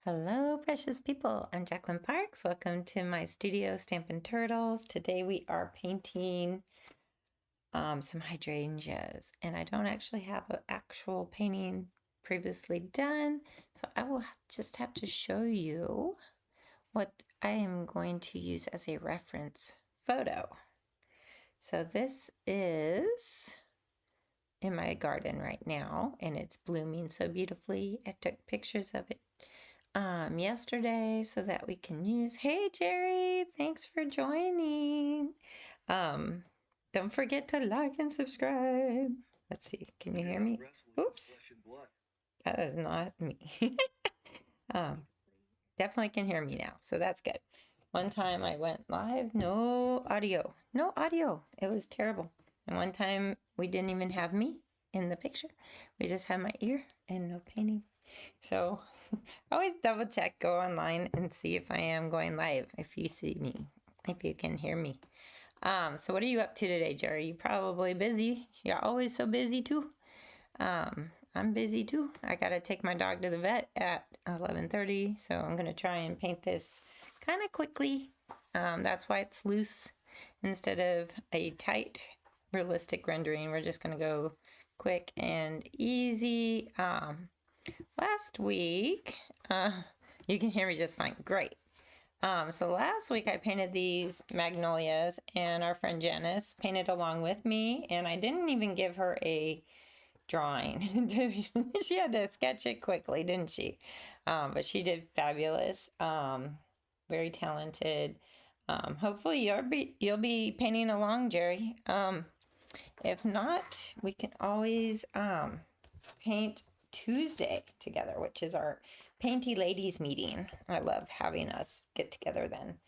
Hello, precious people. I'm Jacqueline Parks. Welcome to my studio, Stampin' Turtles. Today we are painting some hydrangeas, and I don't actually have an actual painting previously done, so I will just have to show you what I am going to use as a reference photo. So this is in my garden right now, and it's blooming so beautifully. I took pictures of it yesterday so that we can use. Hey Jerry, thanks for joining. Don't forget to like and subscribe. Let's see, can you hear me? Oops, that is not me. um, definitely can hear me now, so that's good. One time I went live, no audio. It was terrible. And one time we didn't even have me in the picture. We just had my ear and no painting. So always double check, go online and see if I am going live, if you see me, if you can hear me. So what are you up to today, Jerry? You probably busy. You're always so busy too. I'm busy too. I gotta take my dog to the vet at 11:30, so I'm gonna try and paint this kind of quickly. That's why it's loose instead of a tight, realistic rendering. We're just gonna go quick and easy. Last week, you can hear me just fine. Great. So last week I painted these magnolias, and our friend Janice painted along with me, and I didn't even give her a drawing. She had to sketch it quickly, didn't she? But she did fabulous. Very talented. Hopefully you'll be painting along, Jerry. If not, we can always paint Tuesday together, which is our Painty Ladies meeting. I love having us get together then.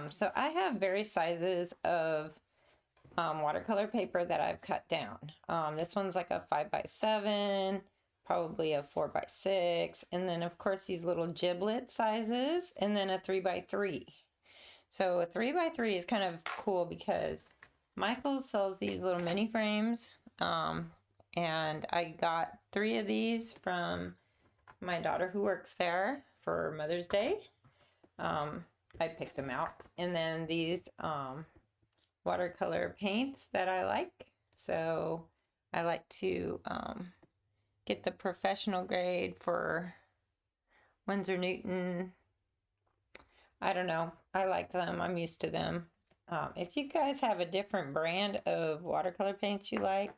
So I have various sizes of watercolor paper that I've cut down. This one's like a 5x7, probably a 4x6, and then of course these little giblet sizes, and then a 3x3. So a 3x3 is kind of cool because Michael sells these little mini frames, and I got 3 of these from my daughter who works there for Mother's Day. I picked them out. And then these watercolor paints that I like. So I like to get the professional grade for Winsor Newton. I don't know. I like them. I'm used to them. If you guys have a different brand of watercolor paints you like,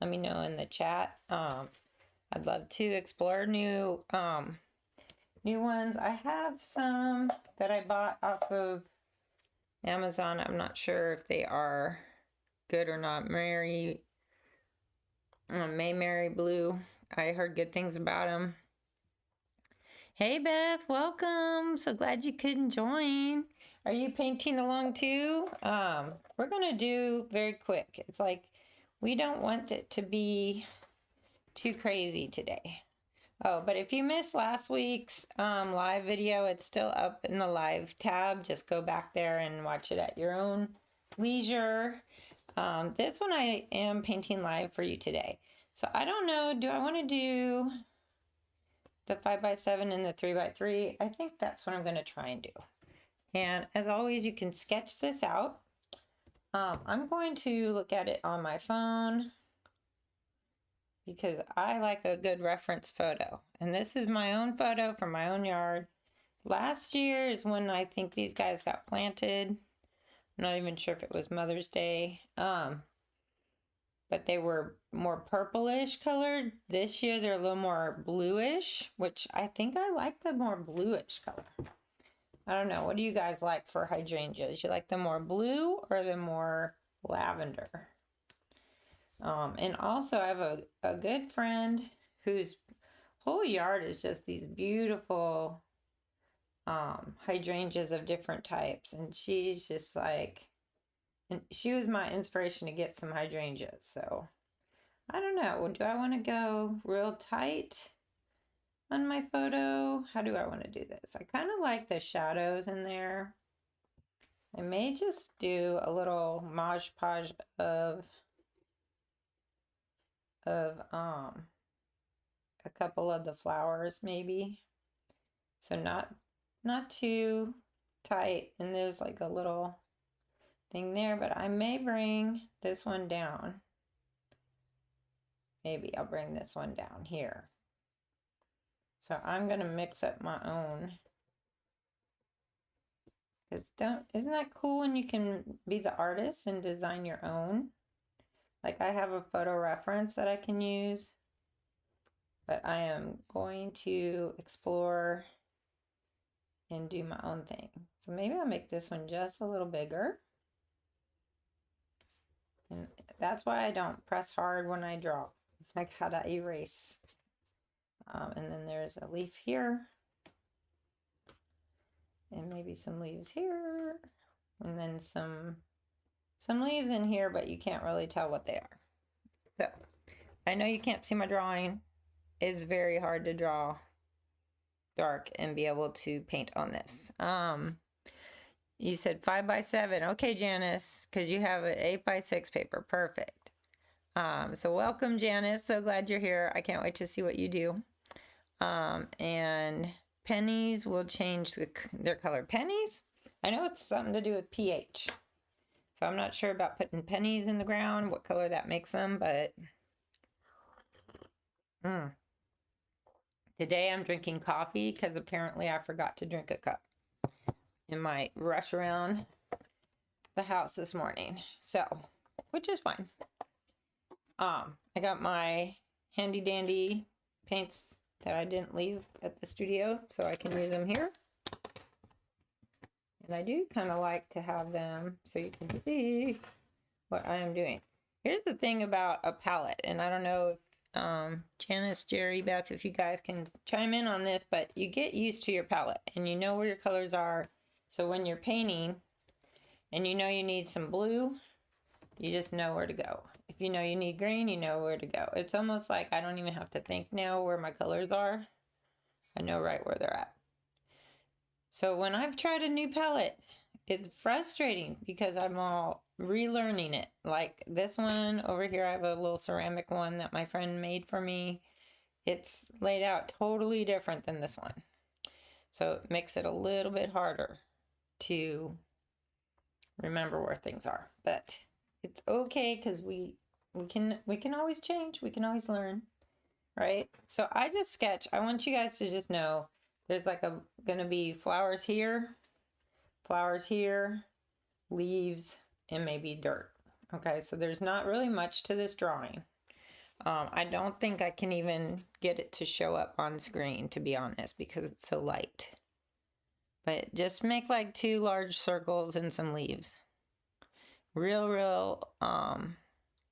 let me know in the chat. I'd love to explore new ones. I have some that I bought off of Amazon. I'm not sure if they are good or not. Mayberry Blue. I heard good things about them. Hey Beth, welcome. So glad you couldn't join. Are you painting along too? We're gonna do very quick. It's like we don't want it to be too crazy today. Oh, but if you missed last week's live video, it's still up in the live tab. Just go back there and watch it at your own leisure. This one I am painting live for you today. So I don't know, do I want to do the 5x7 and the 3x3? I think that's what I'm going to try and do. And as always, you can sketch this out. I'm going to look at it on my phone because I like a good reference photo. And this is my own photo from my own yard. Last year is when I think these guys got planted. I'm not even sure if it was Mother's Day. But they were more purplish colored. This year they're a little more bluish, which I think I like the more bluish color. I don't know. What do you guys like for hydrangeas? You like the more blue or the more lavender? And also I have a good friend whose whole yard is just these beautiful hydrangeas of different types. And she's just like, and she was my inspiration to get some hydrangeas. So I don't know. Do I want to go real tight on my photo? How do I want to do this? I kind of like the shadows in there. I may just do a little Mod Podge of a couple of the flowers maybe. So not too tight, and there's like a little thing there, but I may bring this one down. Maybe I'll bring this one down here. So I'm gonna mix up my own. Isn't that cool when you can be the artist and design your own? Like I have a photo reference that I can use, but I am going to explore and do my own thing. So maybe I'll make this one just a little bigger. And that's why I don't press hard when I draw. I gotta erase. And then there's a leaf here. And maybe some leaves here. And then some leaves in here, but you can't really tell what they are. So I know you can't see my drawing. It's very hard to draw dark and be able to paint on this. You said 5 by 7. Okay, Janice, because you have an 8 by 6 paper. Perfect. So welcome, Janice. So glad you're here. I can't wait to see what you do. And pennies will change their color. Pennies? I know it's something to do with pH. So I'm not sure about putting pennies in the ground, what color that makes them, but today I'm drinking coffee because apparently I forgot to drink a cup in my rush around the house this morning. So, which is fine. I got my handy dandy paints that I didn't leave at the studio, so I can use them here. And I do kind of like to have them so you can see what I am doing. Here's the thing about a palette, and I don't know if Janice, Jerry, Beth, if you guys can chime in on this, but you get used to your palette and you know where your colors are. So when you're painting and you know you need some blue, you just know where to go. If you know you need green, you know where to go. It's almost like I don't even have to think now where my colors are. I know right where they're at. So when I've tried a new palette, it's frustrating because I'm all relearning it. Like this one over here, I have a little ceramic one that my friend made for me. It's laid out totally different than this one. So it makes it a little bit harder to remember where things are. But it's okay because we can always change. We can always learn, right? So I just sketch. I want you guys to just know there's like gonna be flowers here, leaves, and maybe dirt. Okay, so there's not really much to this drawing. I don't think I can even get it to show up on screen, to be honest, because it's so light. But just make like 2 large circles and some leaves. Real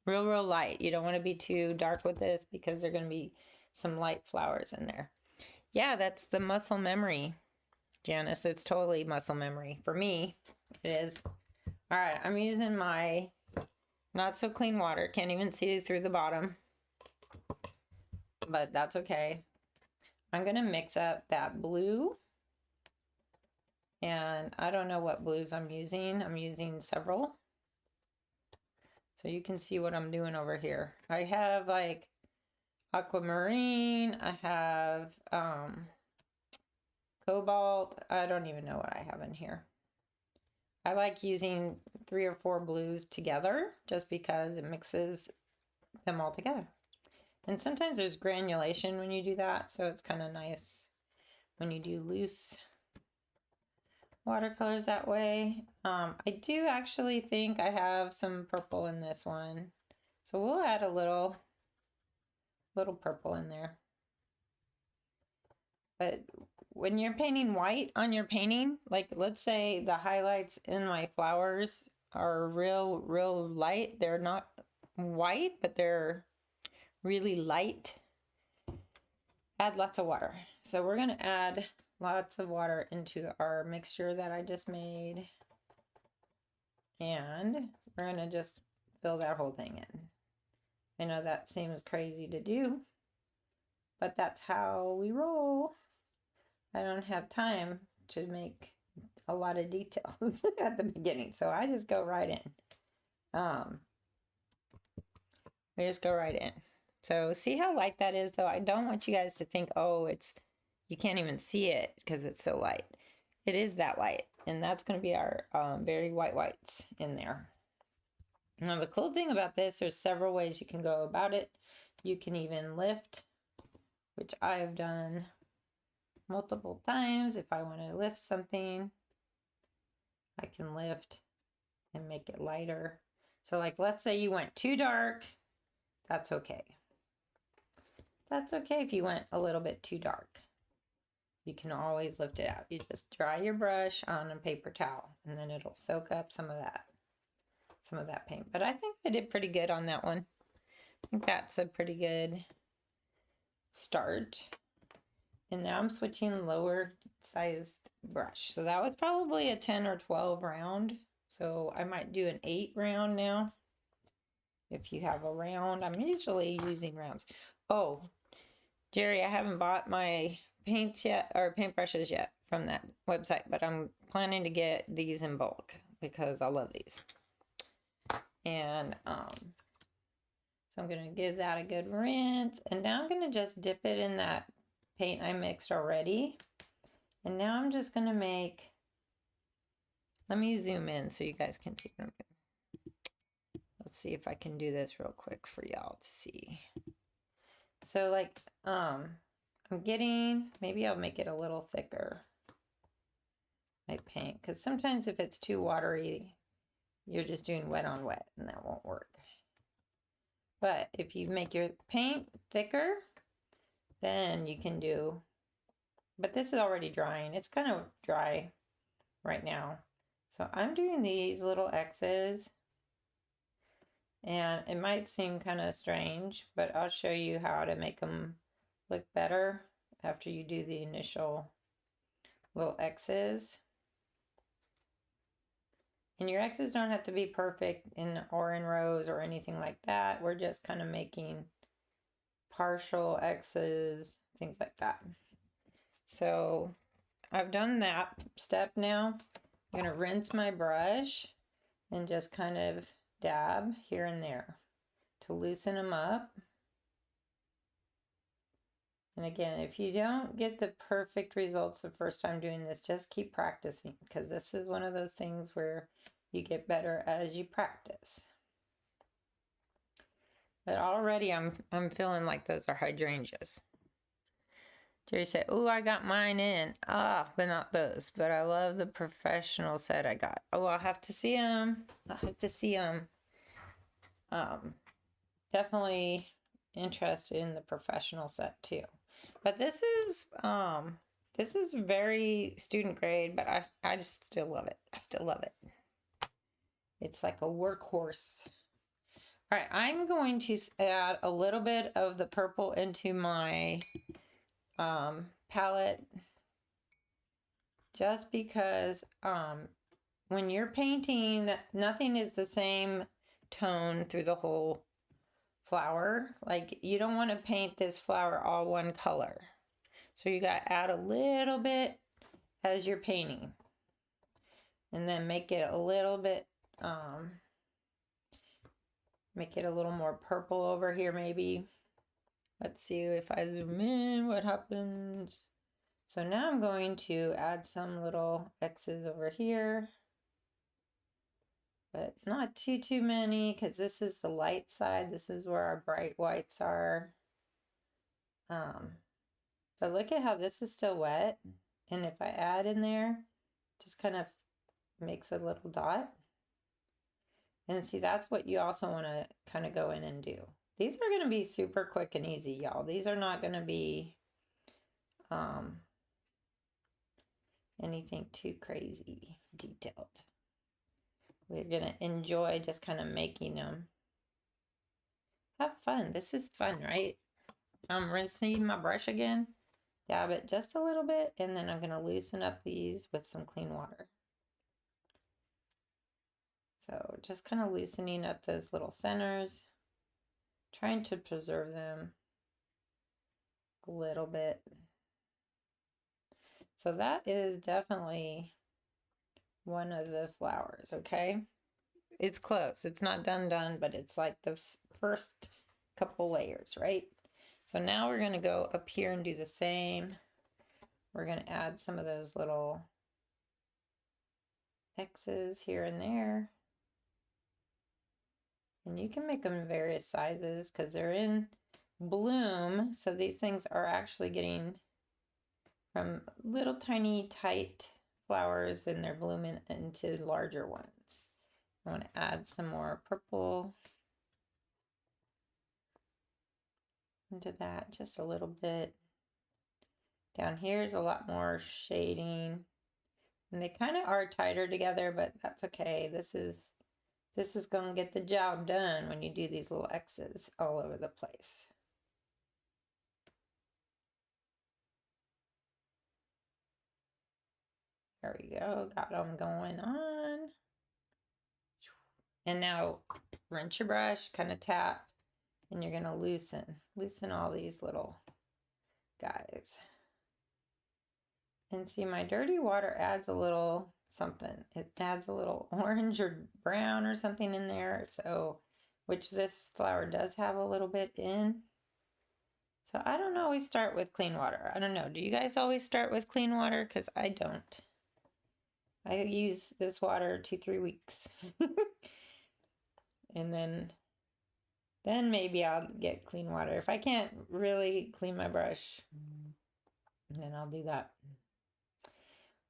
light. You don't want to be too dark with this because there are going to be some light flowers in there. Yeah, that's the muscle memory, Janice. It's totally muscle memory. For me, it is. All right, I'm using my not so clean water. Can't even see through the bottom, but that's okay. I'm going to mix up that blue. And I don't know what blues I'm using. I'm using several. So you can see what I'm doing over here. I have like aquamarine. I have cobalt. I don't even know what I have in here. I like using 3 or 4 blues together just because it mixes them all together. And sometimes there's granulation when you do that, so it's kind of nice when you do loose watercolors that way. I do actually think I have some purple in this one, so we'll add a little purple in there. But when you're painting white on your painting, like let's say the highlights in my flowers are real light, they're not white, but they're really light, add lots of water. So we're gonna add lots of water into our mixture that I just made, and we're gonna just fill that whole thing in. I know that seems crazy to do, but that's how we roll. I don't have time to make a lot of details at the beginning, so I just go right in. We just go right in. So see how light that is, though? I don't want you guys to think, oh, it's you can't even see it because it's so light. It is that light, and that's going to be our very whites in there. Now the cool thing about this, there's several ways you can go about it. You can even lift, which I've done multiple times. If I want to lift something, I can lift and make it lighter. So like, let's say you went too dark, that's okay. That's okay if you went a little bit too dark. You can always lift it out. You just dry your brush on a paper towel and then it'll soak up some of that paint. But I think I did pretty good on that one. I think that's a pretty good start. And now I'm switching lower sized brush. So that was probably a 10 or 12 round. So I might do an 8 round now. If you have a round, I'm usually using rounds. Oh, Jerry, I haven't bought my paints yet, or paintbrushes yet from that website, but I'm planning to get these in bulk because I love these. And so I'm going to give that a good rinse. And now I'm going to just dip it in that paint I mixed already. And now I'm just going to make, let me zoom in so you guys can see. Let's see if I can do this real quick for y'all to see. So like, I'm getting, maybe I'll make it a little thicker, my paint, because sometimes if it's too watery, you're just doing wet on wet and that won't work. But if you make your paint thicker, then you can do, but this is already drying. It's kind of dry right now. So I'm doing these little X's, and it might seem kind of strange, but I'll show you how to make them look better after you do the initial little X's. And your X's don't have to be perfect or in rows or anything like that. We're just kind of making partial X's, things like that. So I've done that step now. I'm going to rinse my brush and just kind of dab here and there to loosen them up. And again, if you don't get the perfect results the first time doing this, just keep practicing, because this is one of those things where you get better as you practice. But already I'm feeling like those are hydrangeas. Jerry said, "Oh, I got mine in." Ah, but not those. But I love the professional set I got. Oh, I'll have to see them. I'll have to see them. Definitely interested in the professional set too. But this is very student grade, but I just still love it. I still love it. It's like a workhorse. All right, I'm going to add a little bit of the purple into my palette, just because when you're painting, nothing is the same tone through the whole flower. Like, you don't want to paint this flower all one color. So you got to add a little bit as you're painting. And then make it a little bit, make it a little more purple over here maybe. Let's see if I zoom in, what happens. So now I'm going to add some little X's over here. But not too many, because this is the light side. This is where our bright whites are. But look at how this is still wet. And if I add in there, just kind of makes a little dot. And see, that's what you also want to kind of go in and do. These are going to be super quick and easy, y'all. These are not going to be anything too crazy detailed. We're going to enjoy just kind of making them. Have fun. This is fun, right? I'm rinsing my brush again. Dab it just a little bit, and then I'm going to loosen up these with some clean water. So just kind of loosening up those little centers, trying to preserve them a little bit. So that is definitely one of the flowers, okay? It's close. It's not done, but it's like the first couple layers, right? So now we're going to go up here and do the same. we're going to add some of those little X's here and there. And you can make them in various sizes because they're in bloom. So these things are actually getting from little tiny tight flowers, then they're blooming into larger ones. I want to add some more purple into that, just a little bit. Down here is a lot more shading. And they kind of are tighter together, but that's okay. This is going to get the job done when you do these little X's all over the place. There we go, got them going on. And now rinse your brush, kind of tap, and you're going to loosen all these little guys. And see, my dirty water adds a little something. It adds a little orange or brown or something in there. So, which this flower does have a little bit in. So I don't always start with clean water. I don't know. Do you guys always start with clean water? Because I don't. I use this water 2-3 weeks. And then maybe I'll get clean water. If I can't really clean my brush, then I'll do that.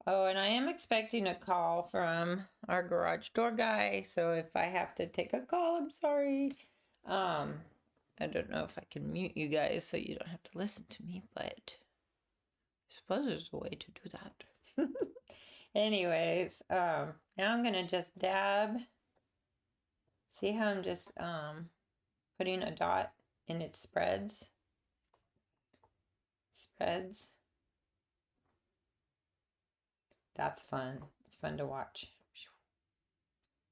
Oh, and I am expecting a call from our garage door guy. So if I have to take a call, I'm sorry. I don't know if I can mute you guys so you don't have to listen to me, but I suppose there's a way to do that. Anyways, now I'm gonna just dab. See how I'm just putting a dot and it spreads. Spreads. That's fun. It's fun to watch.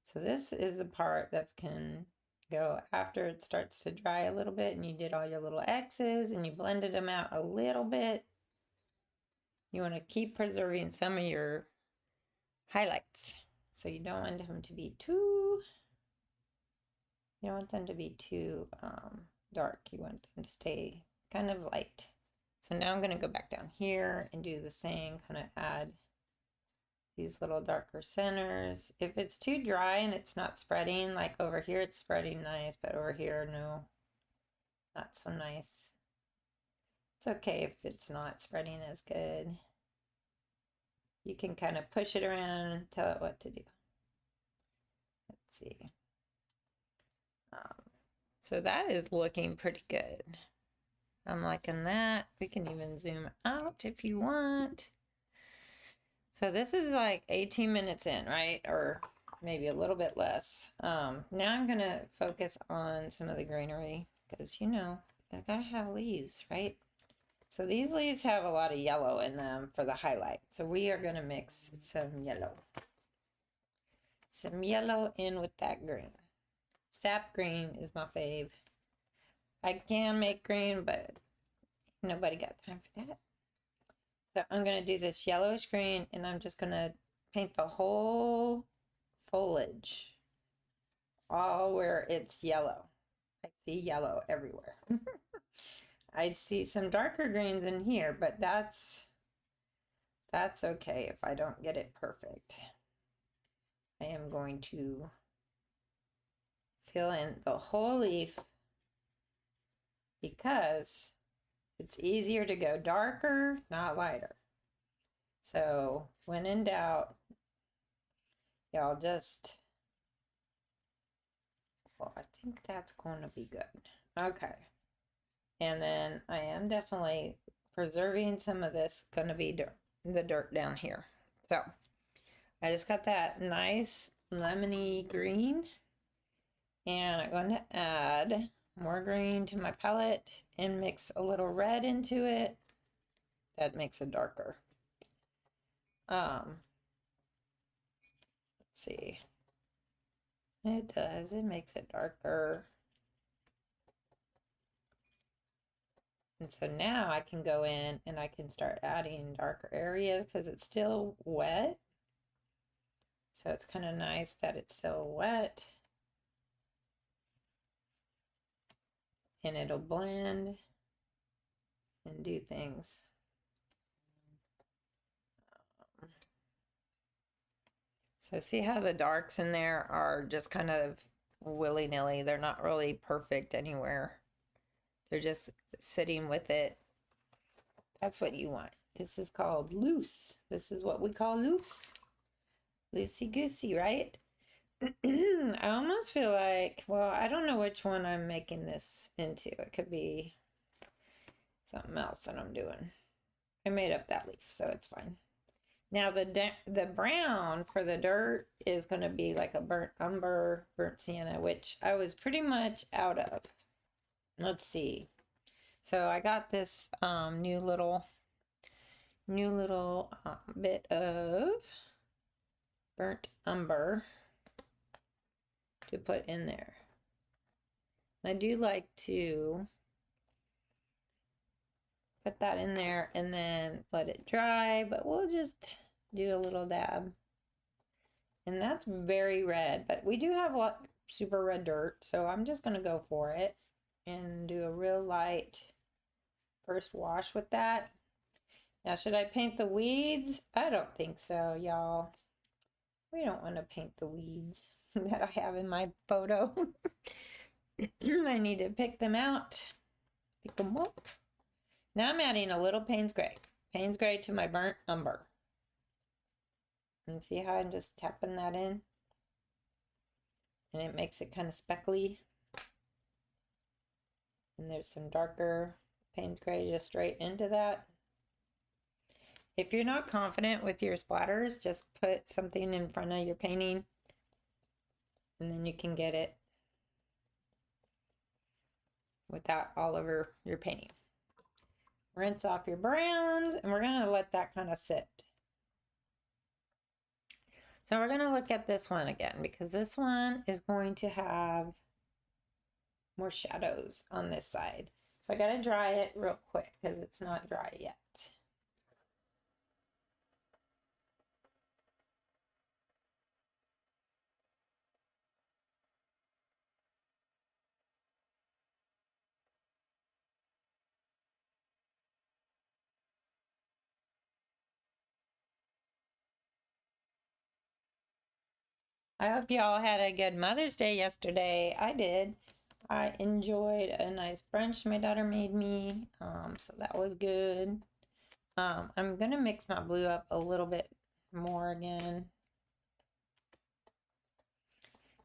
So this is the part that can go after it starts to dry a little bit and you did all your little X's and you blended them out a little bit. You want to keep preserving some of your highlights. So you don't want them to be too, you don't want them to be too dark. You want them to stay kind of light. So now I'm going to go back down here and do the same, kind of add these little darker centers. If it's too dry and it's not spreading, like over here it's spreading nice, but over here, no, not so nice. It's okay if it's not spreading as good. You can kind of push it around and tell it what to do. Let's see. So that is looking pretty good. I'm liking that. We can even zoom out if you want. So this is like 18 minutes in, right? Or maybe a little bit less. Now I'm gonna focus on some of the greenery because you know, I gotta have leaves, right? So these leaves have a lot of yellow in them for the highlight. So we are gonna mix some yellow. Some yellow in with that green. Sap green is my fave. I can make green, but nobody got time for that. So I'm going to do this yellowish green and I'm just going to paint the whole foliage, all where it's yellow. I see yellow everywhere. I see some darker greens in here, but that's okay if I don't get it perfect. I am going to fill in the whole leaf because it's easier to go darker, not lighter. So when in doubt, y'all just, well, I think that's going to be good. Okay. And then I am definitely preserving some of this, going to be dirt, the dirt down here. So I just got that nice lemony green. And I'm going to add more green to my palette and mix a little red into it. That makes it darker. Let's see. It does. It makes it darker. And so now I can go in and I can start adding darker areas because it's still wet. So it's kind of nice that it's still wet. And it'll blend and do things. So see how the darks in there are just kind of willy-nilly. They're not really perfect anywhere. They're just sitting with it. That's what you want. This is called loose. This is what we call loose. Loosey-goosey, right? I almost feel like, well, I don't know which one I'm making this into. It could be something else that I'm doing. I made up that leaf, so it's fine. Now the brown for the dirt is going to be like a burnt umber, burnt sienna, which I was pretty much out of. Let's see. So I got this new little bit of burnt umber to put in there. I do like to put that in there and then let it dry, but we'll just do a little dab. And that's very red, but we do have a lot super red dirt, so I'm just going to go for it and do a real light first wash with that. Now, should I paint the weeds? I don't think so, y'all. We don't want to paint the weeds that I have in my photo. I need to pick them out. Pick them up. Now I'm adding a little Payne's Gray. Payne's Gray to my burnt umber. And see how I'm just tapping that in? And it makes it kind of speckly. And there's some darker Payne's Gray just straight into that. If you're not confident with your splatters, just put something in front of your painting and then you can get it without all over your painting. Rinse off your browns and we're going to let that kind of sit. So we're going to look at this one again because this one is going to have more shadows on this side. So I got to dry it real quick because it's not dry yet. I hope you all had a good Mother's Day yesterday. I did. I enjoyed a nice brunch my daughter made me, so that was good. I'm gonna mix my blue up a little bit more again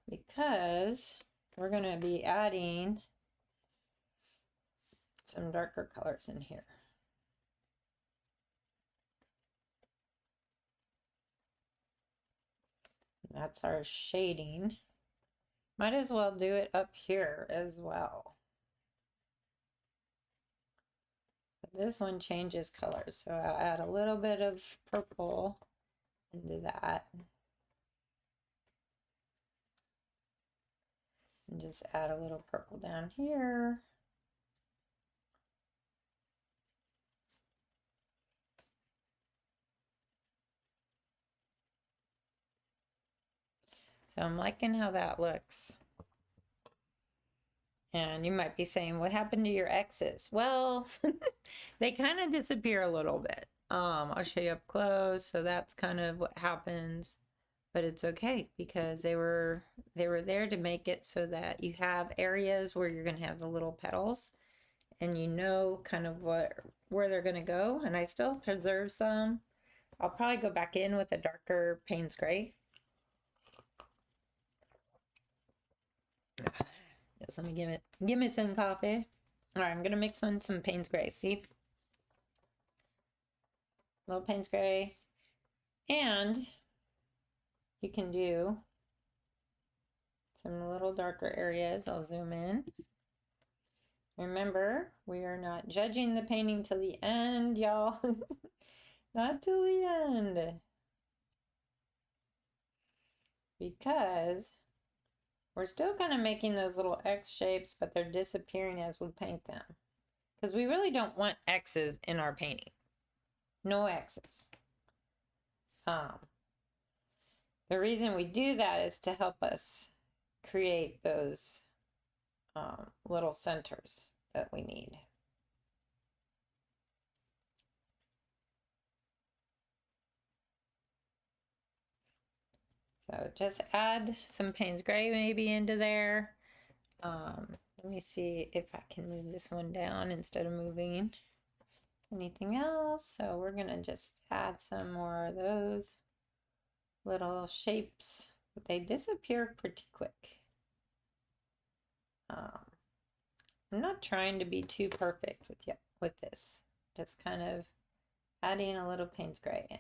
because we're gonna be adding some darker colors in here. That's our shading. Might as well do it up here as well. But this one changes colors, so I'll add a little bit of purple into that. And just add a little purple down here. So I'm liking how that looks. And you might be saying, what happened to your X's? Well, they kind of disappear a little bit. I'll show you up close. So that's kind of what happens. But it's okay because they were there to make it so that you have areas where you're going to have the little petals and you know kind of where they're going to go. And I still preserve some. I'll probably go back in with a darker Payne's Gray. Yes, let me give me some coffee. All right, I'm gonna mix in some Payne's Gray. See, a little Payne's Gray, and you can do some little darker areas. I'll zoom in. Remember, we are not judging the painting till the end, y'all. Not till the end, because we're still kind of making those little X shapes, but they're disappearing as we paint them. Because we really don't want X's in our painting. No X's. The reason we do that is to help us create those little centers that we need. So just add some Payne's Gray maybe into there. Let me see if I can move this one down instead of moving anything else. So we're gonna just add some more of those little shapes, but they disappear pretty quick. I'm not trying to be too perfect with this. Just kind of adding a little Payne's Gray in.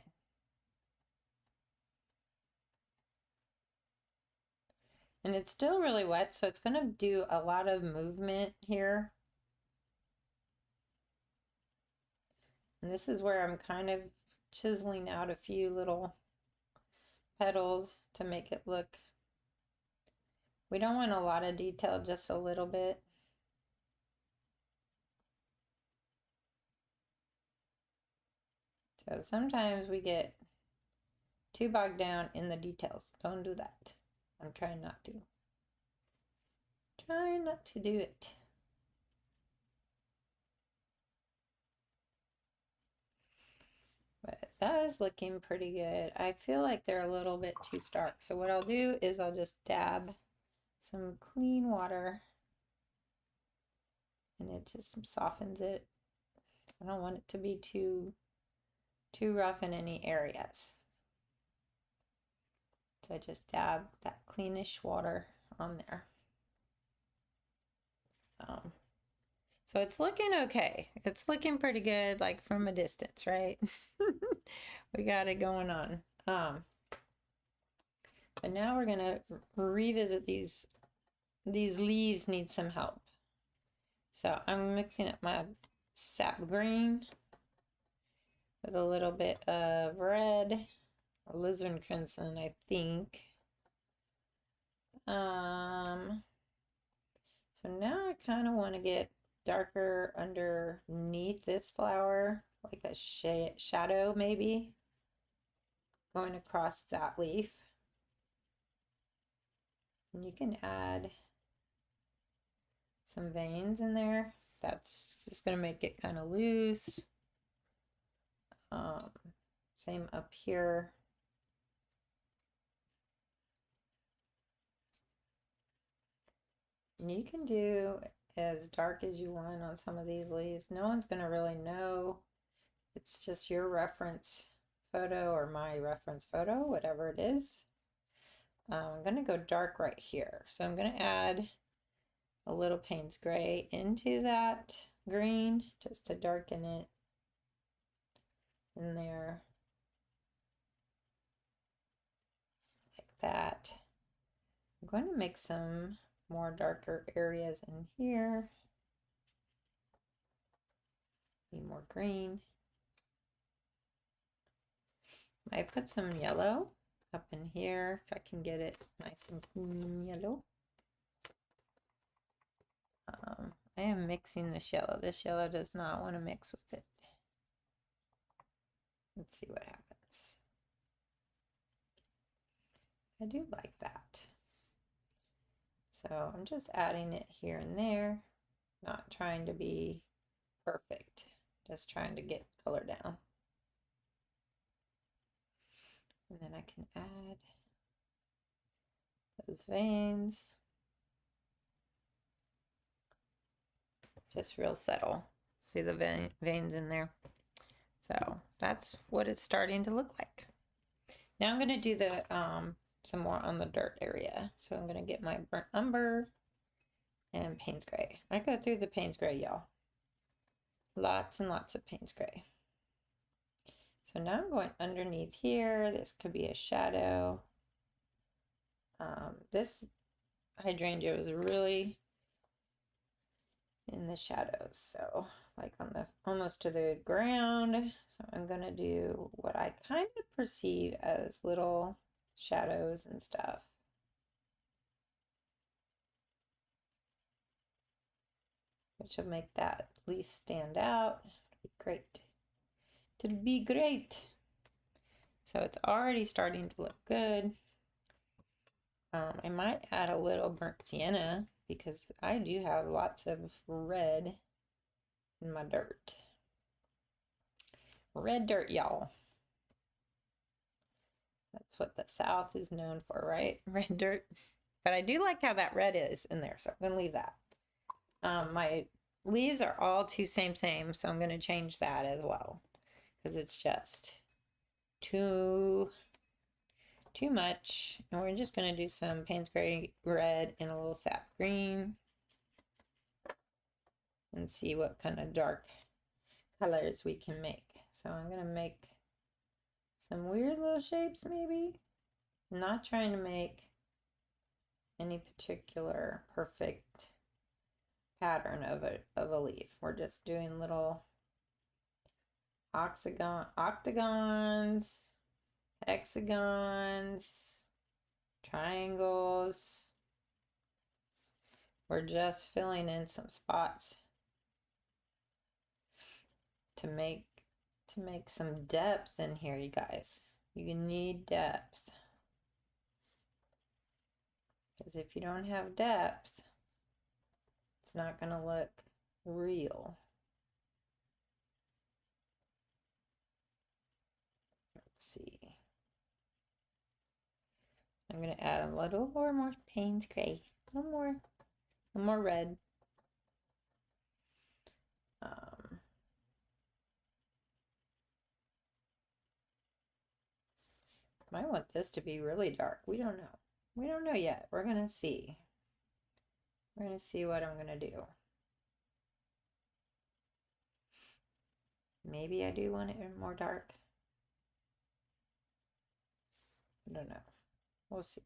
And it's still really wet, so it's going to do a lot of movement here. And this is where I'm kind of chiseling out a few little petals to make it look. We don't want a lot of detail, just a little bit. So sometimes we get too bogged down in the details. Don't do that. I'm trying not to. Trying not to do it. But that is looking pretty good. I feel like they're a little bit too stark. So what I'll do is I'll just dab some clean water and it just softens it. I don't want it to be too rough in any areas. So I just dab that cleanish water on there. So it's looking okay. It's looking pretty good, like from a distance, right? We got it going on. But now we're gonna revisit these. These leaves need some help. So I'm mixing up my sap green with a little bit of red, alizarin crimson, I think. So now I kind of want to get darker underneath this flower, like a shadow maybe, going across that leaf. And you can add some veins in there. That's just going to make it kind of loose. Same up here. And you can do as dark as you want on some of these leaves. No one's going to really know. It's just your reference photo or my reference photo, whatever it is. I'm going to go dark right here. So I'm going to add a little Payne's Gray into that green just to darken it in there. Like that. I'm going to make some more darker areas in here. Be more green. I put some yellow up in here if I can get it nice and clean yellow. I am mixing this yellow. This yellow does not want to mix with it. Let's see what happens. I do like that. So I'm just adding it here and there, not trying to be perfect, just trying to get color down. And then I can add those veins. Just real subtle. See the veins in there? So that's what it's starting to look like. Now I'm going to do the some more on the dirt area. So I'm going to get my burnt umber and Payne's Gray. I go through the Payne's Gray, y'all. Lots and lots of Payne's Gray. So now I'm going underneath here. This could be a shadow. This hydrangea was really in the shadows, so like on the almost to the ground. So I'm gonna do what I kind of perceive as little shadows and stuff. Which will make that leaf stand out. It'll be great. It'll be great. So it's already starting to look good. I might add a little burnt sienna because I do have lots of red in my dirt. Red dirt, y'all. That's what the South is known for, right? Red dirt. But I do like how that red is in there, so I'm going to leave that. My leaves are all too same, so I'm going to change that as well because it's just too much. And we're just going to do some Payne's Gray red and a little sap green and see what kind of dark colors we can make. So I'm going to make some weird little shapes maybe. I'm not trying to make any particular perfect pattern of a leaf. We're just doing little octagons, hexagons, triangles. We're just filling in some spots to make some depth in here, you guys. You need depth. Because if you don't have depth, it's not going to look real. Let's see. I'm going to add a little more Payne's Gray. A little more red. Might want this to be really dark. We don't know. We don't know yet. We're going to see. We're going to see what I'm going to do. Maybe I do want it more dark. I don't know. We'll see.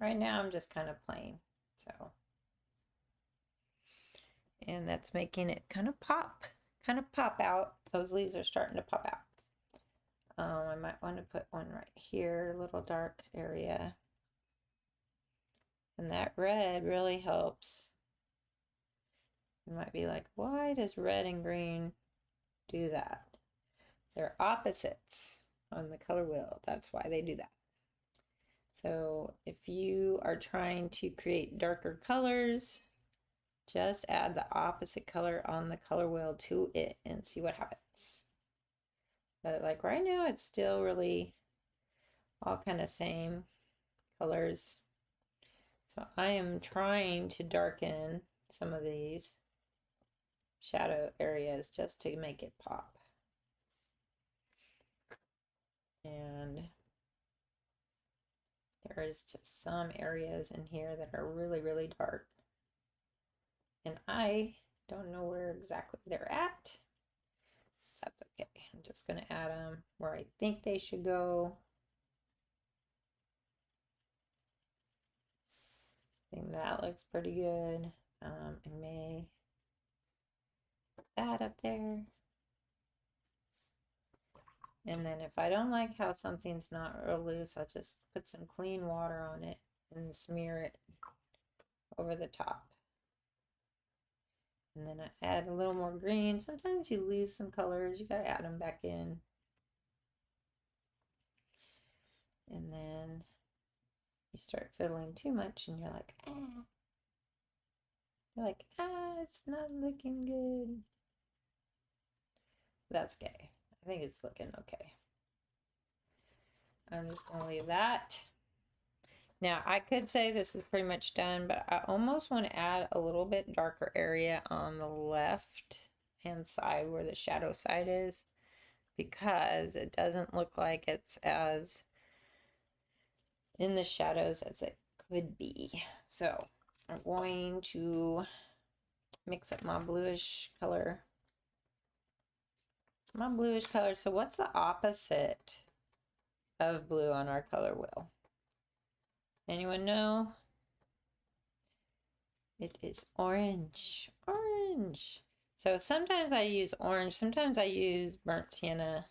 Right now I'm just kind of plain. So, and that's making it kind of pop out. Those leaves are starting to pop out. I might want to put one right here, a little dark area. And that red really helps. You might be like, why does red and green do that? They're opposites on the color wheel. That's why they do that. So if you are trying to create darker colors, just add the opposite color on the color wheel to it and see what happens. But like right now, it's still really all kind of same colors. So I am trying to darken some of these shadow areas just to make it pop. And there is just some areas in here that are really, really dark. And I don't know where exactly they're at. That's okay. I'm just going to add them where I think they should go. I think that looks pretty good. I may put that up there. And then if I don't like how something's not real loose, I'll just put some clean water on it and smear it over the top. And then I add a little more green. Sometimes you lose some colors. You got to add them back in. And then you start fiddling too much and you're like, ah. You're like, ah, it's not looking good. That's okay. I think it's looking okay. I'm just going to leave that. Now, I could say this is pretty much done, but I almost want to add a little bit darker area on the left hand side where the shadow side is, because it doesn't look like it's as in the shadows as it could be. So I'm going to mix up my bluish color. So what's the opposite of blue on our color wheel? Anyone know? It is orange. Orange. So sometimes I use orange. Sometimes I use burnt sienna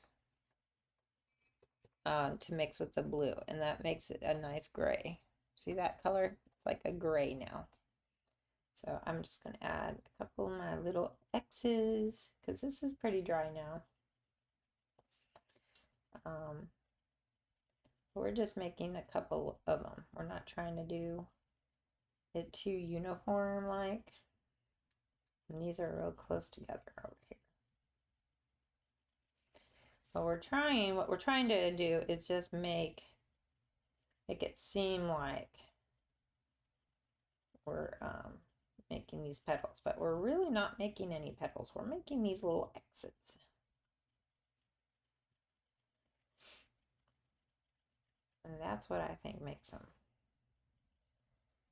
to mix with the blue, and that makes it a nice gray. See that color? It's like a gray now. So I'm just going to add a couple of my little X's because this is pretty dry now. We're just making a couple of them. We're not trying to do it too uniform like. And these are real close together over here. But what we're trying to do is just make make it seem like we're making these petals, but we're really not making any petals. We're making these little X's. And that's what I think makes them.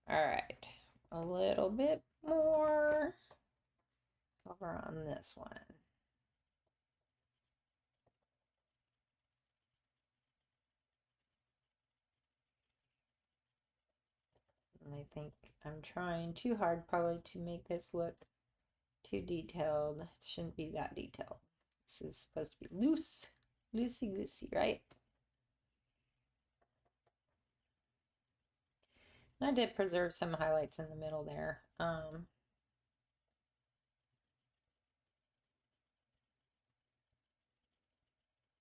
All right, a little bit more over on this one. And I think I'm trying too hard probably to make this look too detailed. It shouldn't be that detailed. This is supposed to be loose, loosey-goosey, right? And I did preserve some highlights in the middle there.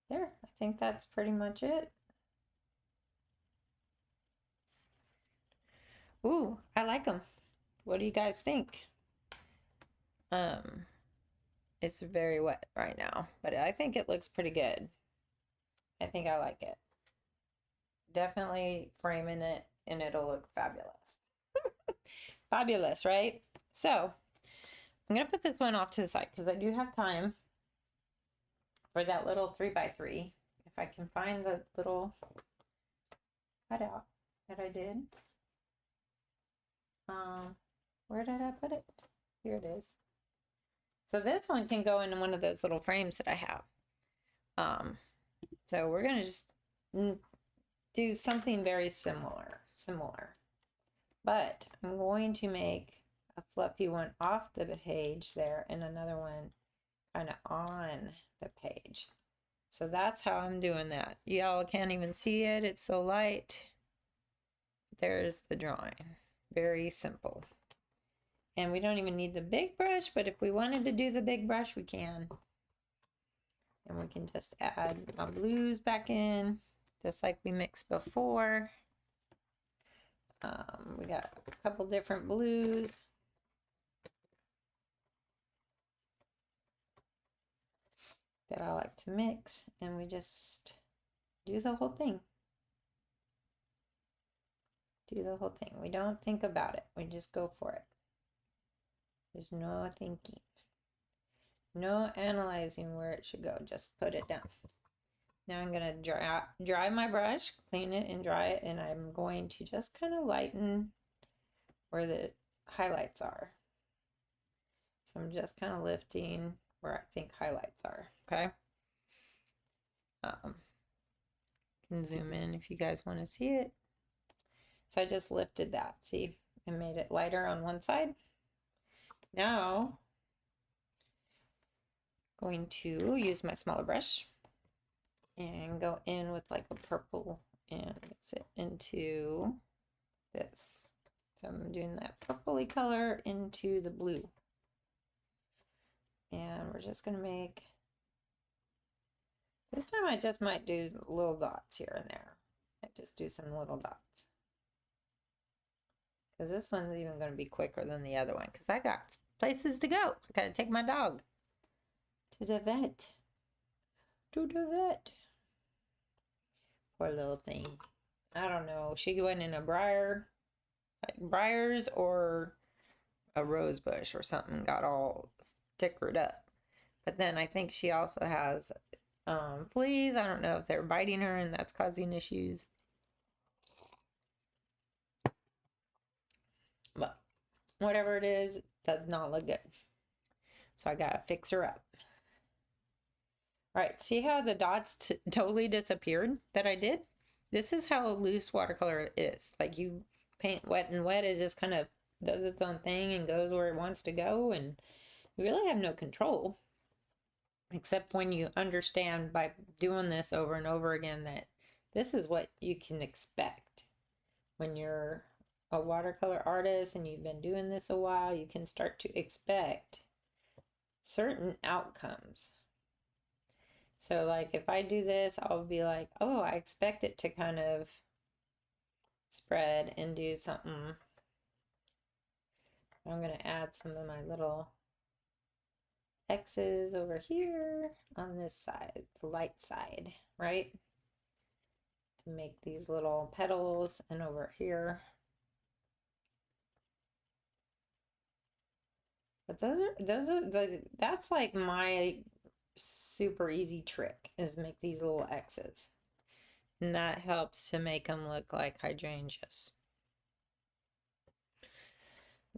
There, I think that's pretty much it. Ooh, I like them. What do you guys think? It's very wet right now, but I think it looks pretty good. I think I like it. Definitely framing it and it'll look fabulous. Fabulous, right? So I'm gonna put this one off to the side because I do have time for that little 3x3. If I can find the little cutout that I did. Where did I put it? Here it is. So this one can go in one of those little frames that I have. So we're gonna just do something very similar. But I'm going to make a fluffy one off the page there and another one kind of on the page. So that's how I'm doing that. Y'all can't even see it. It's so light. There's the drawing. Very simple. And we don't even need the big brush, but if we wanted to do the big brush, we can. And we can just add my blues back in, just like we mixed before. We got a couple different blues. That I like to mix, and we just do the whole thing. Do the whole thing. We don't think about it. We just go for it. There's no thinking. No analyzing where it should go. Just put it down. Now I'm going to dry my brush, clean it and dry it, and I'm going to just kind of lighten where the highlights are. So I'm just kind of lifting where I think highlights are, okay? Can zoom in if you guys want to see it. So I just lifted that, see, and made it lighter on one side. Now, going to use my smaller brush and go in with like a purple and mix it into this. So I'm doing that purpley color into the blue. And we're just going to make, this time I just might do little dots here and there. I just do some little dots. Because this one's even going to be quicker than the other one. Because I got places to go. I got to take my dog to the vet. To the vet. Poor little thing. I don't know. She went in a briars or a rose bush or something. Got all stickered up. But then I think she also has fleas. I don't know if they're biting her and that's causing issues. But whatever it is, it does not look good. So I gotta fix her up. All right, see how the dots totally disappeared that I did? This is how loose watercolor is. Like you paint wet and wet, it just kind of does its own thing and goes where it wants to go. And you really have no control. Except when you understand by doing this over and over again that this is what you can expect. When you're a watercolor artist and you've been doing this a while, you can start to expect certain outcomes. So like if I do this, I'll be like, oh, I expect it to kind of spread and do something. I'm going to add some of my little X's over here on this side, the light side, right? to make these little petals, and over here. But that's like my super easy trick, is make these little X's. And that helps to make them look like hydrangeas.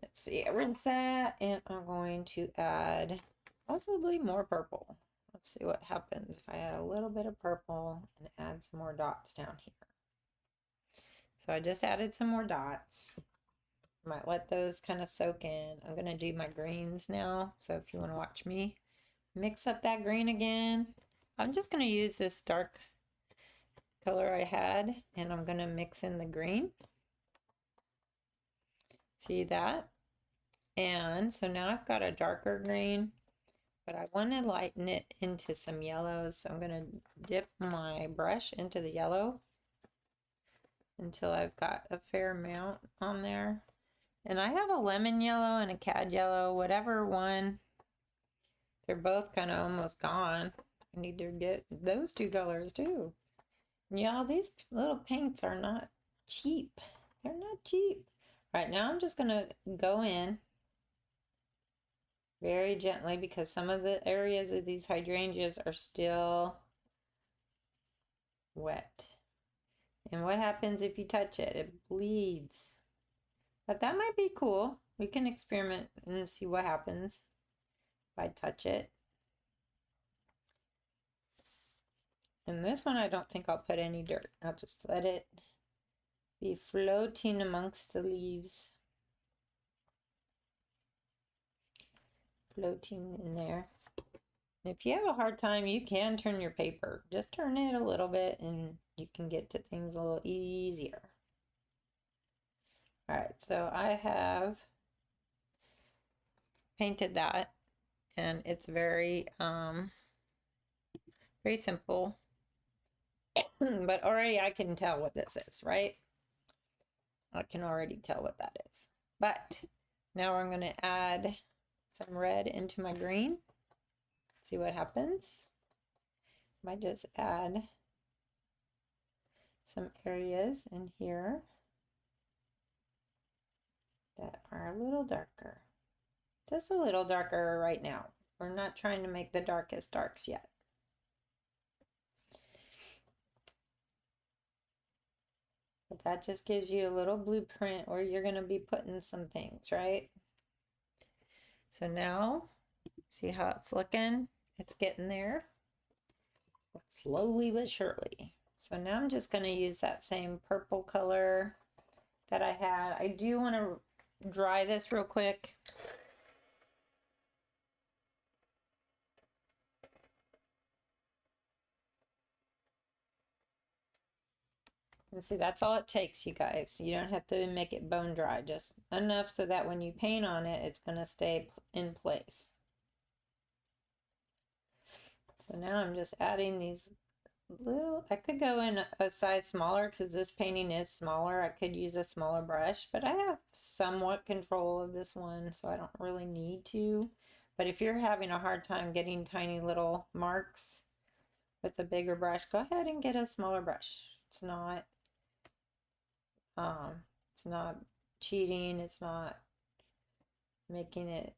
Let's see, I rinse that, and I'm going to add possibly more purple. Let's see what happens if I add a little bit of purple and add some more dots down here. So I just added some more dots. Might let those kind of soak in. I'm gonna do my greens now. So if you want to watch me mix up that green again, I'm just gonna use this dark color I had, and I'm gonna mix in the green. See that? And so now I've got a darker green, but I want to lighten it into some yellows. So I'm going to dip my brush into the yellow until I've got a fair amount on there. And I have a lemon yellow and a cad yellow, whatever one. They're both kind of almost gone. I need to get those two colors too. Y'all, these little paints are not cheap. They're not cheap. Right now I'm just going to go in very gently, because some of the areas of these hydrangeas are still wet. And what happens if you touch it? It bleeds. But that might be cool. We can experiment and see what happens if I touch it. And this one, I don't think I'll put any dirt. I'll just let it be floating amongst the leaves. Floating in there. If you have a hard time, you can turn your paper. Just turn it a little bit and you can get to things a little easier. All right, so I have painted that, and it's very very simple. But already I can tell what this is, right? I can already tell what that is. But now I'm going to add some red into my green. See what happens. I might just add some areas in here that are a little darker. Just a little darker right now. We're not trying to make the darkest darks yet. But that just gives you a little blueprint where you're going to be putting some things, right? So now, see how it's looking? It's getting there. Slowly but surely. So now I'm just going to use that same purple color that I had. I do want to dry this real quick. And see, that's all it takes, you guys. You don't have to make it bone dry, just enough so that when you paint on it, it's going to stay in place. So now I'm just adding these little, I could go in a size smaller because this painting is smaller. I could use a smaller brush, but I have somewhat control of this one, so I don't really need to. But if you're having a hard time getting tiny little marks with a bigger brush, go ahead and get a smaller brush. It's not cheating. It's not making it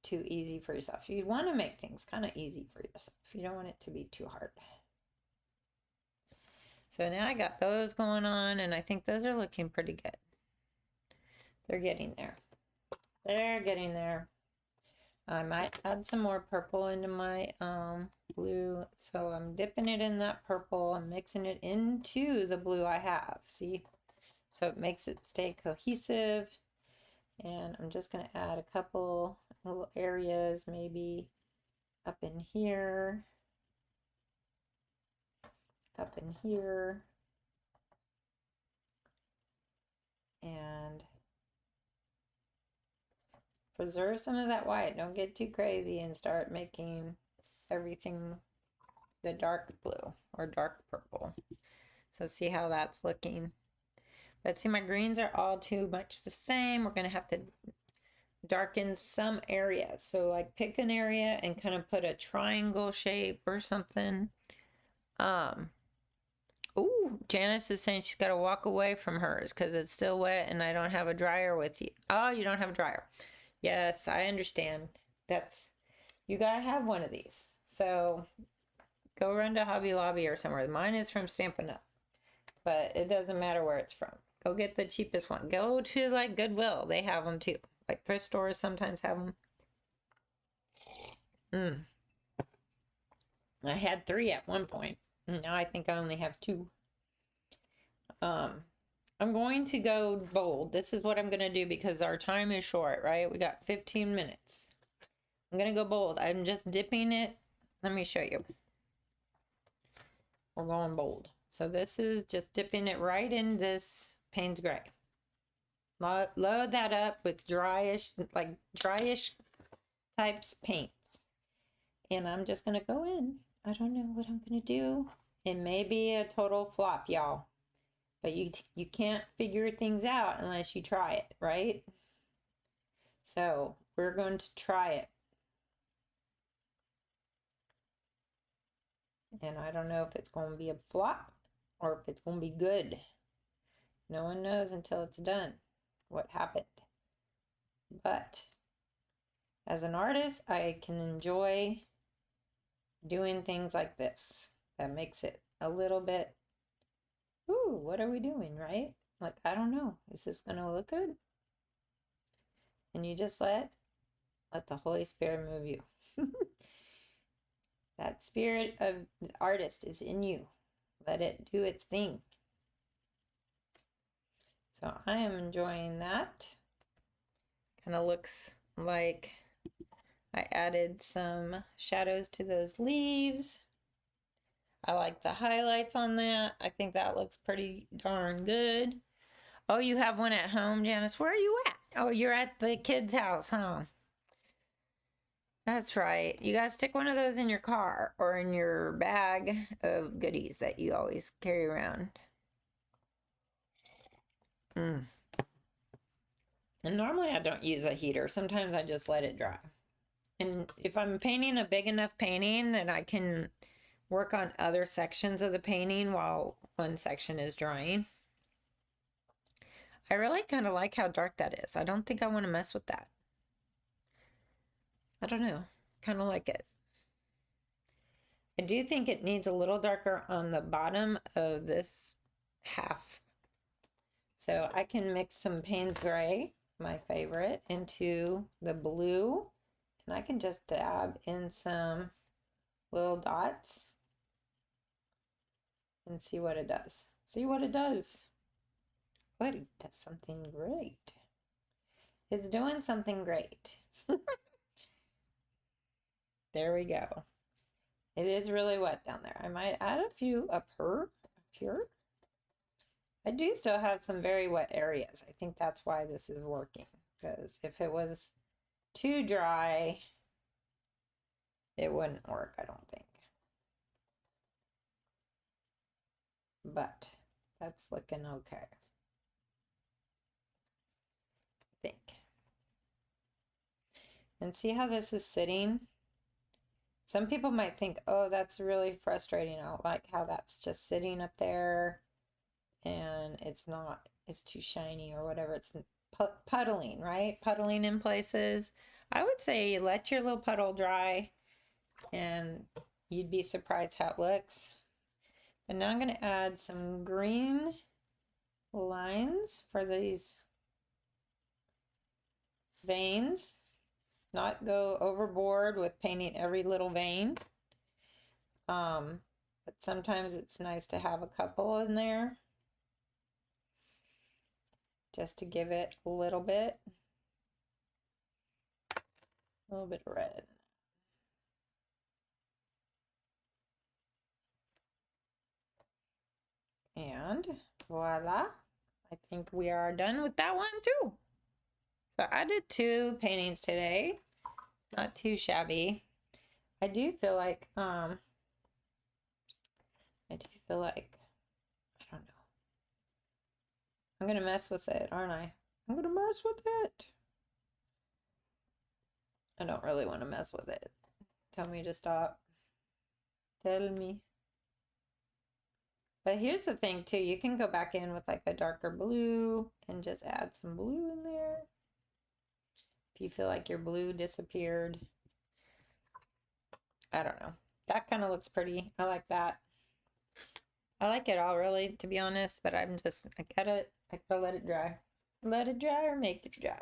too easy for yourself. You want to make things kind of easy for yourself. You don't want it to be too hard. So now I got those going on, and I think those are looking pretty good. They're getting there. They're getting there. I might add some more purple into my blue. So I'm dipping it in that purple. I'm mixing it into the blue I have. See? So it makes it stay cohesive. And I'm just going to add a couple little areas, maybe up in here, up in here, and preserve some of that white. Don't get too crazy and start making everything the dark blue or dark purple. So see how that's looking. But see, my greens are all too much the same. We're going to have to darken some areas. So like pick an area and kind of put a triangle shape or something. Oh, Oh, Janice is saying she's got to walk away from hers because it's still wet and I don't have a dryer with you. Oh, you don't have a dryer. Yes, I understand. You got to have one of these. So go run to Hobby Lobby or somewhere. Mine is from Stampin' Up, but it doesn't matter where it's from. Go get the cheapest one. Go to like Goodwill. They have them too. Like thrift stores sometimes have them. I had 3 at one point. Now I think I only have 2. I'm going to go bold. This is what I'm going to do because our time is short, right? We got 15 minutes. I'm going to go bold. I'm just dipping it. Let me show you. We're going bold. So this is just dipping it right in this Payne's Gray. Load that up with dryish types paints. And I'm just going to go in. I don't know what I'm going to do. It may be a total flop, y'all. But you can't figure things out unless you try it, right? So we're going to try it. And I don't know if it's going to be a flop or if it's going to be good. No one knows until it's done what happened. But as an artist, I can enjoy doing things like this. That makes it a little bit, ooh, what are we doing, right? Like, I don't know. Is this going to look good? And you just let the Holy Spirit move you. That spirit of the artist is in you. Let it do its thing. So I am enjoying that. Kind of looks like I added some shadows to those leaves. I like the highlights on that. I think that looks pretty darn good. Oh, you have one at home, Janice? Where are you at? Oh, you're at the kid's house, huh? That's right. You gotta stick one of those in your car or in your bag of goodies that you always carry around. And normally I don't use a heater. Sometimes I just let it dry. And if I'm painting a big enough painting, then I can work on other sections of the painting while one section is drying. I really kind of like how dark that is. I don't think I want to mess with that. I don't know. Kind of like it. I do think it needs a little darker on the bottom of this half. So I can mix some Payne's Gray, my favorite, into the blue. And I can just dab in some little dots and see what it does. See what it does. But it does something great. It's doing something great. There we go. It is really wet down there. I might add a few up here. I do still have some very wet areas. I think that's why this is working. Because if it was too dry, it wouldn't work, I don't think. But that's looking okay. I think. And see how this is sitting? Some people might think, oh, that's really frustrating. I don't like how that's just sitting up there and it's too shiny or whatever. It's puddling, right? Puddling in places. I would say let your little puddle dry and you'd be surprised how it looks. And now I'm going to add some green lines for these veins. Not go overboard with painting every little vein. But sometimes it's nice to have a couple in there just to give it a little bit of red. And voila, I think we are done with that one too. So I did 2 paintings today, not too shabby. I do feel like, I don't know. I'm gonna mess with it, aren't I? I'm gonna mess with it. I don't really want to mess with it. Tell me to stop. Tell me. But here's the thing too, you can go back in with like a darker blue and just add some blue in there. If you feel like your blue disappeared. I don't know. That kind of looks pretty. I like that. I like it all really, to be honest, but I gotta let it dry. Let it dry or make it dry.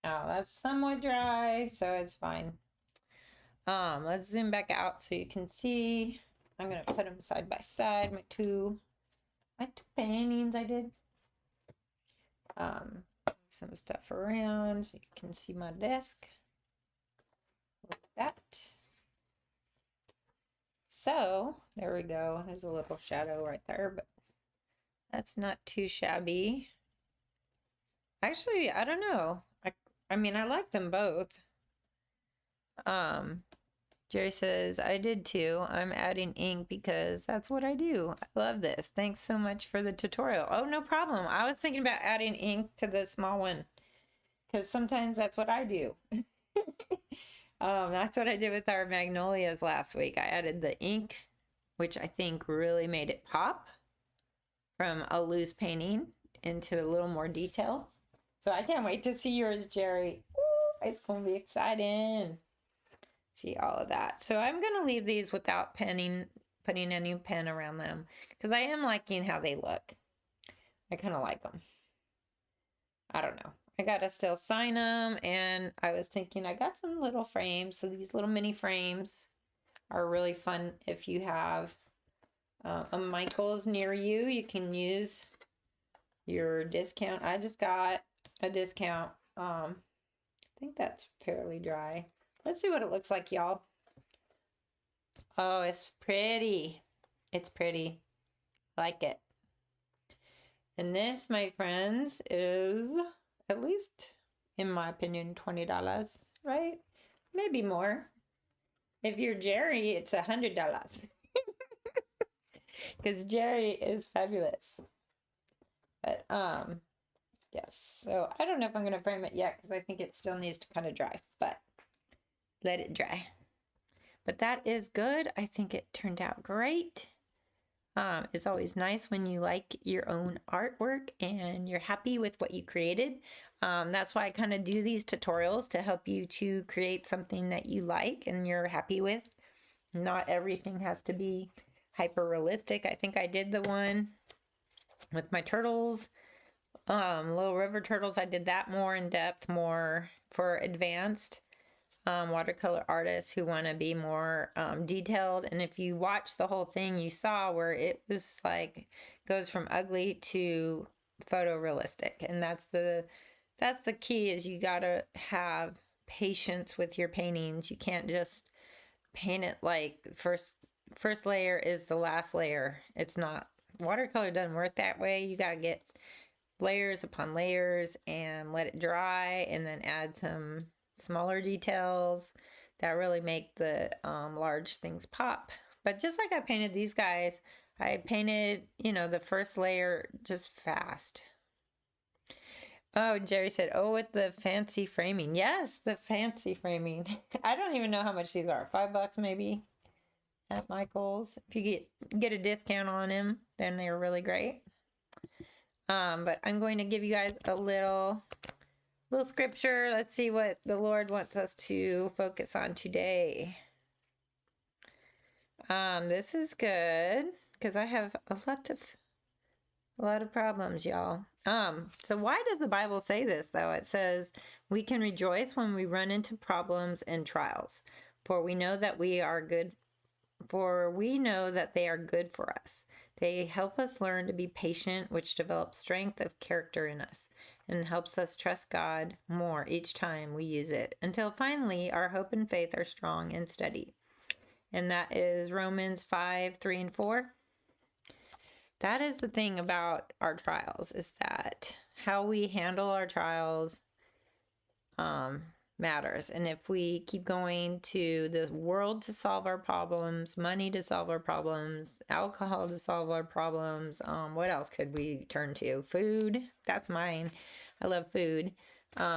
Oh, that's somewhat dry, so it's fine. Let's zoom back out so you can see. I'm gonna put them side by side, my two paintings I did. Some stuff around so you can see my desk. Like that. So, there we go. There's a little shadow right there, but that's not too shabby. Actually, I don't know. I mean, I like them both. Jerry says, I did too. I'm adding ink because that's what I do. I love this. Thanks so much for the tutorial. Oh, no problem. I was thinking about adding ink to the small one because sometimes that's what I do. That's what I did with our magnolias last week. I added the ink, which I think really made it pop from a loose painting into a little more detail. So I can't wait to see yours, Jerry. Ooh, it's going to be exciting. See all of that. So I'm going to leave these without putting any pen around them because I am liking how they look. I kind of like them. I don't know. I got to still sign them, and I was thinking I got some little frames. So these little mini frames are really fun if you have a Michael's near you. You can use your discount. I just got a discount. I think that's fairly dry. Let's see what it looks like, y'all. Oh, it's pretty. It's pretty. Like it. And this, my friends, is at least, in my opinion, $20, right? Maybe more. If you're Jerry, it's $100. Because Jerry is fabulous. But, yes. So I don't know if I'm going to frame it yet because I think it still needs to kind of dry. But let it dry. But that is good. I think it turned out great. It's always nice when you like your own artwork and you're happy with what you created. That's why I kind of do these tutorials to help you to create something that you like and you're happy with. Not everything has to be hyper realistic. I think I did the one with my turtles, little river turtles. I did that more in depth, more for advanced watercolor artists who want to be more detailed. And if you watch the whole thing, you saw where it was like goes from ugly to photorealistic. And that's the key, is you gotta have patience with your paintings. You can't just paint it like first layer is the last layer. It's not. Watercolor doesn't work that way. You gotta get layers upon layers and let it dry and then add some smaller details that really make the large things pop. But just like I painted these guys, I painted, the first layer just fast. Oh, Jerry said, oh, with the fancy framing. Yes, the fancy framing. I don't even know how much these are. $5 maybe at Michael's. If you get a discount on them, then they're really great. But I'm going to give you guys a little scripture. Let's see what the Lord wants us to focus on today. This is good because I have a lot of problems, y'all. So why does the Bible say this though? It says we can rejoice when we run into problems and trials, for we know that they are good for us. They help us learn to be patient, which develops strength of character in us and helps us trust God more each time we use it, until finally our hope and faith are strong and steady. And that is Romans 5:3-4. That is the thing about our trials, is that how we handle our trials matters. And if we keep going to the world to solve our problems, money to solve our problems, alcohol to solve our problems, what else could we turn to? Food. That's mine. I love food.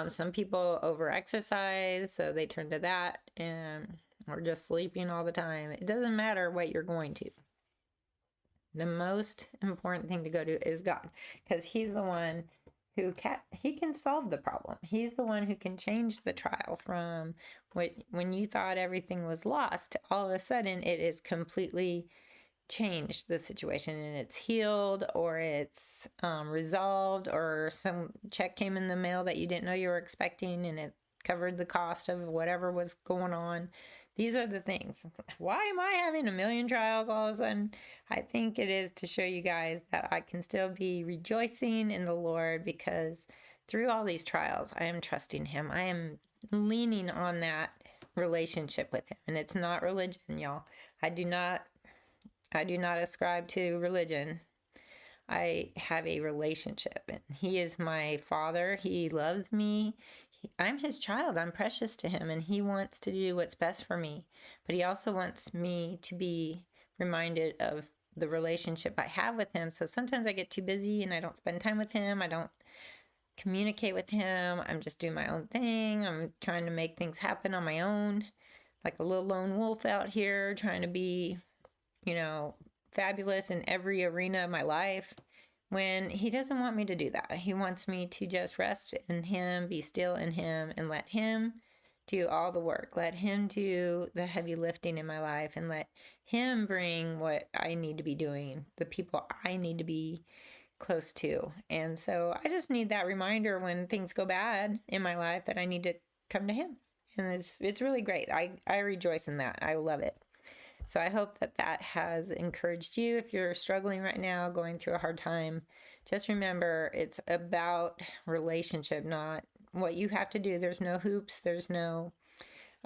Some people over exercise, so they turn to that, and or just sleeping all the time. It doesn't matter what you're going to. The most important thing to go to is God, because He's the one who He can solve the problem. He's the one who can change the trial from when you thought everything was lost, all of a sudden it is completely changed the situation, and it's healed, or it's resolved, or some check came in the mail that you didn't know you were expecting and it covered the cost of whatever was going on. These are the things. Why am I having a million trials all of a sudden? I think it is to show you guys that I can still be rejoicing in the Lord, because through all these trials, I am trusting Him. I am leaning on that relationship with Him. And it's not religion, y'all. I do not ascribe to religion. I have a relationship, and He is my Father. He loves me. I'm His child. I'm precious to Him, and He wants to do what's best for me. But He also wants me to be reminded of the relationship I have with Him. So sometimes I get too busy and I don't spend time with Him. I don't communicate with Him. I'm just doing my own thing. I'm trying to make things happen on my own, like a little lone wolf out here, trying to be, fabulous in every arena of my life, when He doesn't want me to do that. He wants me to just rest in Him, be still in Him, and let Him do all the work. Let Him do the heavy lifting in my life, and let Him bring what I need to be doing, the people I need to be close to. And so I just need that reminder when things go bad in my life that I need to come to Him. And it's really great. I rejoice in that. I love it. So I hope that has encouraged you. If you're struggling right now, going through a hard time, just remember it's about relationship, not what you have to do. There's no hoops. There's no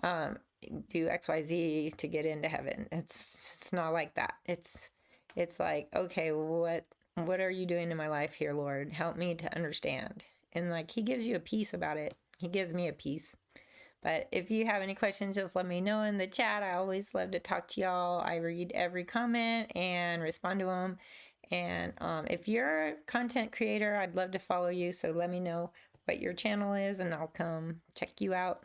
do XYZ to get into heaven. It's not like that. It's like, okay, what are you doing in my life here, Lord? Help me to understand. And like He gives you a peace about it. He gives me a peace. But if you have any questions, just let me know in the chat. I always love to talk to y'all. I read every comment and respond to them. And if you're a content creator, I'd love to follow you. So let me know what your channel is and I'll come check you out.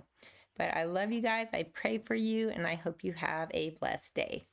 But I love you guys. I pray for you and I hope you have a blessed day.